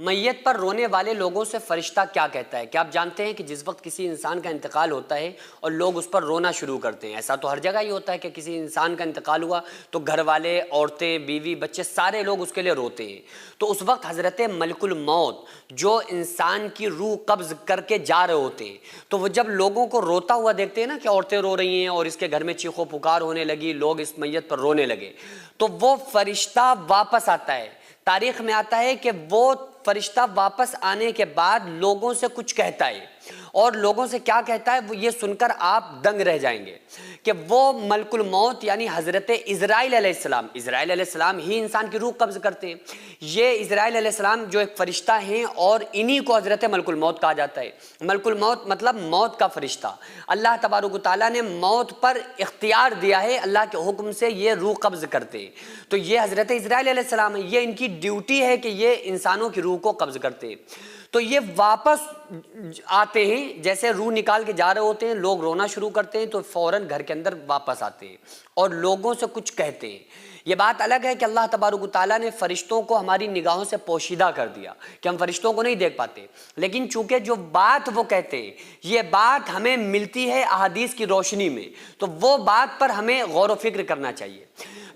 میت پر رونے والے لوگوں سے فرشتہ کیا کہتا ہے؟ کیا آپ جانتے ہیں کہ جس وقت کسی انسان کا انتقال ہوتا ہے اور لوگ اس پر رونا شروع کرتے ہیں، ایسا تو ہر جگہ ہی ہوتا ہے کہ کسی انسان کا انتقال ہوا تو گھر والے، عورتیں، بیوی، بچے سارے لوگ اس کے لیے روتے ہیں، تو اس وقت حضرت ملک الموت جو انسان کی روح قبض کر کے جا رہے ہوتے ہیں، تو وہ جب لوگوں کو روتا ہوا دیکھتے ہیں نا کہ عورتیں رو رہی ہیں اور اس کے گھر میں چیخ و پکار ہونے لگی، لوگ اس میت پر رونے لگے، تو وہ فرشتہ واپس آتا ہے۔ تاریخ میں آتا ہے کہ وہ فرشتہ واپس آنے کے بعد لوگوں سے کچھ کہتا ہے، اور لوگوں سے کیا کہتا ہے وہ یہ سن کر آپ دنگ رہ جائیں گے کہ وہ ملک الموت یعنی حضرت اسرائیل علیہ السلام ہی انسان کی روح قبض کرتے ہیں۔ یہ اسرائیل علیہ السلام جو ایک فرشتہ ہیں اور انہی کو حضرت ملک الموت کہا جاتا ہے۔ ملک الموت مطلب موت کا فرشتہ۔ اللہ تبارک و تعالیٰ نے موت پر اختیار دیا ہے، اللہ کے حکم سے یہ روح قبض کرتے ہیں، تو یہ حضرت اسرائیل علیہ السلام ہے، یہ ان کی ڈیوٹی ہے کہ یہ انسانوں کی روح کو قبض کرتے ہیں۔ تو یہ واپس آتے ہیں، جیسے روح نکال کے جا رہے ہوتے ہیں، لوگ رونا شروع کرتے ہیں تو فوراً گھر کے اندر واپس آتے ہیں اور لوگوں سے کچھ کہتے ہیں۔ یہ بات الگ ہے کہ اللہ تبارک و تعالیٰ نے فرشتوں کو ہماری نگاہوں سے پوشیدہ کر دیا کہ ہم فرشتوں کو نہیں دیکھ پاتے، لیکن چونکہ جو بات وہ کہتے ہیں یہ بات ہمیں ملتی ہے احادیث کی روشنی میں، تو وہ بات پر ہمیں غور و فکر کرنا چاہیے۔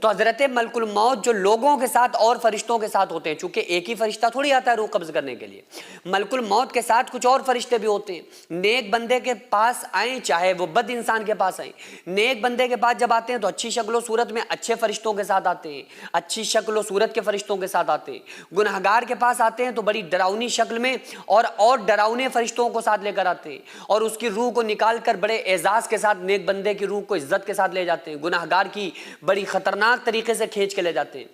تو حضرت ملک الموت جو لوگوں کے ساتھ اور فرشتوں کے ساتھ ہوتے ہیں، چونکہ ایک ہی فرشتہ تھوڑی آتا ہے روح قبض کرنے کے لیے، ملک الموت کے ساتھ کچھ اور فرشتے بھی ہوتے ہیں۔ نیک بندے کے پاس آئیں چاہے وہ بد انسان کے پاس آئیں، نیک بندے کے پاس جب آتے ہیں تو اچھی شکل و صورت میں اچھے فرشتوں کے ساتھ آتے ہیں، اچھی شکل و صورت کے فرشتوں کے ساتھ آتے ہیں۔ گنہگار کے پاس آتے ہیں تو بڑی ڈراؤنی شکل میں اور ڈراؤنے فرشتوں کو ساتھ لے کر آتے ہیں، اور اس کی روح کو نکال کر بڑے اعزاز کے ساتھ نیک بندے کی روح کو عزت کے ساتھ لے جاتے ہیں، گنہگار کی بڑی خطرناک طریقے سے کھینچ کے لے جاتے ہیں۔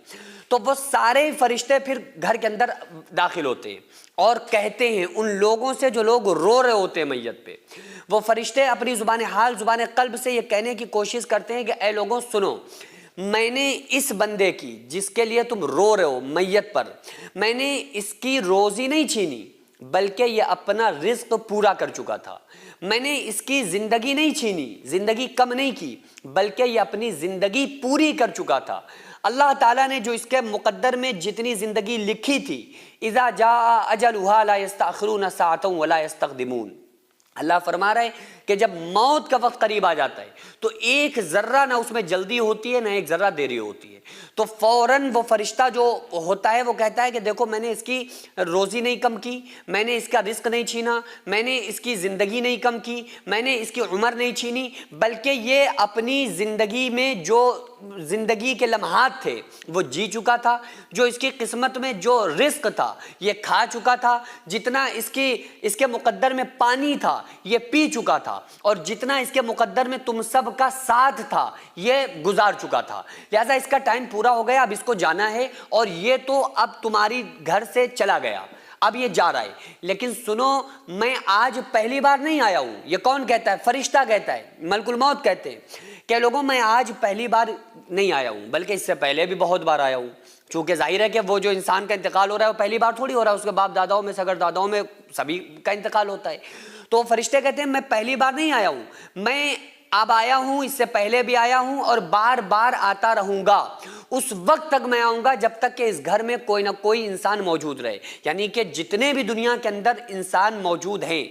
تو وہ سارے فرشتے پھر گھر کے اندر داخل ہوتے ہیں اور کہتے ہیں ان لوگوں سے جو لوگ رو رہے ہوتے ہیں میت پہ، وہ فرشتے اپنی زبان حال، زبان قلب سے یہ کہنے کی کوشش کرتے ہیں کہ اے لوگوں سنو، میں نے اس بندے کی جس کے لیے تم رو رہے ہو میت پر، میں نے اس کی روزی نہیں چھینی بلکہ یہ اپنا رزق پورا کر چکا تھا، میں نے اس کی زندگی نہیں چھینی، زندگی کم نہیں کی بلکہ یہ اپنی زندگی پوری کر چکا تھا۔ اللہ تعالیٰ نے جو اس کے مقدر میں جتنی زندگی لکھی تھی، اذا جاء اجلها لا يستأخرون ساعة ولا يستقدمون، اللہ فرما رہا ہے کہ جب موت کا وقت قریب آ جاتا ہے تو ایک ذرہ نہ اس میں جلدی ہوتی ہے نہ ایک ذرہ دیری ہوتی ہے، تو فوراً وہ فرشتہ جو ہوتا ہے وہ کہتا ہے کہ دیکھو میں نے اس کی روزی نہیں کم کی، میں نے اس کا رزق نہیں چھینا، میں نے اس کی زندگی نہیں کم کی، میں نے اس کی عمر نہیں چھینی، بلکہ یہ اپنی زندگی میں جو زندگی کے لمحات تھے وہ جی چکا تھا، جو اس کی قسمت میں جو رزق تھا یہ کھا چکا تھا، جتنا اس کے مقدر میں پانی تھا یہ پی چکا تھا، اور جتنا اس کے مقدر میں تم سب کا ساتھ تھا یہ گزار چکا تھا، لہذا اس کا ٹائم پورا ہو گیا، اب اس کو جانا ہے، اور یہ تو اب تمہاری گھر سے چلا گیا، اب یہ جا رہا ہے، لیکن سنو میں آج پہلی بار نہیں آیا ہوں۔ یہ کون کہتا ہے؟ فرشتہ کہتا ہے، ملک الموت کہتے ہیں کہ لوگوں میں آج پہلی بار نہیں آیا ہوں بلکہ اس سے پہلے بھی بہت بار آیا ہوں، چونکہ ظاہر ہے کہ وہ جو انسان کا انتقال ہو رہا ہے وہ پہلی بار تھوڑی ہو رہا ہے، اس کے باپ داداؤں میں، سگر داداؤں میں سبھی کا انتقال ہوتا ہے، تو فرشتے کہتے ہیں میں پہلی بار نہیں آیا ہوں، میں اب آیا ہوں، اس سے پہلے بھی آیا ہوں اور بار بار آتا رہوں گا، اس وقت تک میں آؤں گا جب تک کہ اس گھر میں کوئی نہ کوئی انسان موجود رہے، یعنی کہ جتنے بھی دنیا کے اندر انسان موجود ہیں،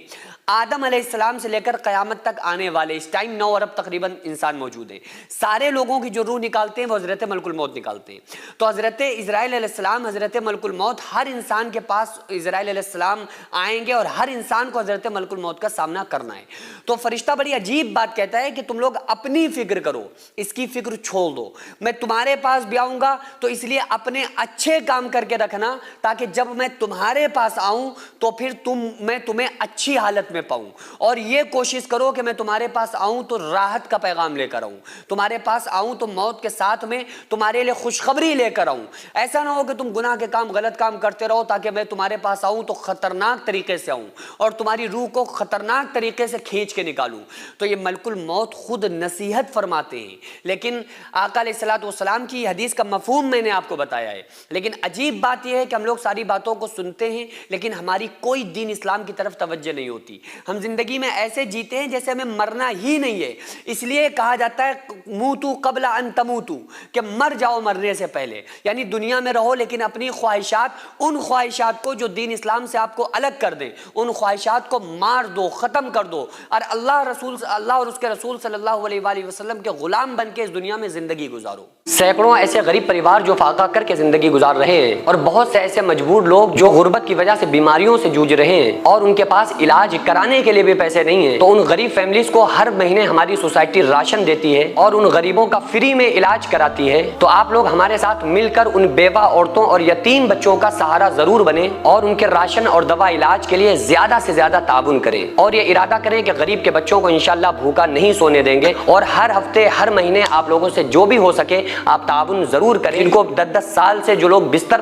آدم علیہ السلام سے لے کر قیامت تک آنے والے اس ٹائم 9 ارب تقریباً انسان موجود ہیں، سارے لوگوں کی جو روح نکالتے ہیں وہ حضرت ملک الموت نکالتے ہیں، تو حضرت اسرائیل علیہ السلام، حضرت ملک الموت، ہر انسان کے پاس اسرائیل علیہ السلام آئیں گے اور ہر انسان کو حضرت ملک الموت کا سامنا کرنا ہے۔ تو فرشتہ بڑی عجیب بات کہتا ہے کہ تم لوگ اپنی فکر کرو، اس کی فکر چھوڑ دو، میں تمہارے پاس بھی آؤں گا تو اس لیے اپنے اچھے کام کر کے رکھنا تاکہ جب میں تمہارے پاس آؤں تو پھر میں تمہیں اچھی حالت میں پاؤں، اور یہ کوشش کرو کہ میں تمہارے پاس آؤں تو راحت کا پیغام لے کر آؤں، تمہارے پاس آؤں تو موت کے ساتھ میں تمہارے لیے خوشخبری لے کر آؤں، ایسا نہ ہو کہ تم گناہ کے کام، غلط کام کرتے رہو تاکہ میں تمہارے پاس آؤں تو خطرناک طریقے سے آؤں اور تمہاری روح کو خطرناک طریقے سے کھینچ کے نکالوں۔ تو یہ ملک الموت خود نصیحت فرماتے ہیں، لیکن آقا علیہ الصلوۃ والسلام کی حدیث حدیث کا مفہوم میں نے آپ کو بتایا ہے. لیکن عجیب بات یہ ہے کہ ہم لوگ ساری باتوں کو سنتے ہیں لیکن ہماری کوئی دین اسلام کی طرف توجہ نہیں ہوتی. ہم زندگی میں ایسے جیتے ہیں جیسے ہمیں مرنا ہی نہیں ہے. اس لیے کہا جاتا ہے موتو قبل ان تموتو، کہ مر جاؤ مرنے سے پہلے. یعنی دنیا میں رہو لیکن اپنی خواہشات، ان خواہشات کو جو دین اسلام سے آپ کو الگ کر دیں، ان خواہشات کو مار دو، ختم کر دو، اور اللہ اور اس کے رسول صلی اللہ علیہ وآلہ وسلم کے غلام بن کے اس دنیا میں زندگی گزارو. سینکڑوں ایسے غریب پریوار جو فاقہ کر کے زندگی گزار رہے ہیں، اور بہت سے ایسے مجبور لوگ جو غربت کی وجہ سے بیماریوں سے جوجھ رہے ہیں اور ان کے پاس علاج کرانے کے لیے بھی پیسے نہیں ہیں. تو ان غریب فیملیز کو ہر مہینے ہماری سوسائٹی راشن دیتی ہے اور ان غریبوں کا فری میں علاج کراتی ہے. تو آپ لوگ ہمارے ساتھ مل کر ان بیوہ عورتوں اور یتیم بچوں کا سہارا ضرور بنیں اور ان کے راشن اور دوا علاج کے لیے زیادہ سے زیادہ تعاون کریں، اور یہ ارادہ کریں کہ غریب کے بچوں کو انشاءاللہ بھوکا نہیں سونے دیں گے. اور ہر ہفتے ہر مہینے آپ لوگوں سے جو بھی ہو سکے آپ تعاون ضرور کریں. ان کو 10 سال سے جو لوگ بستر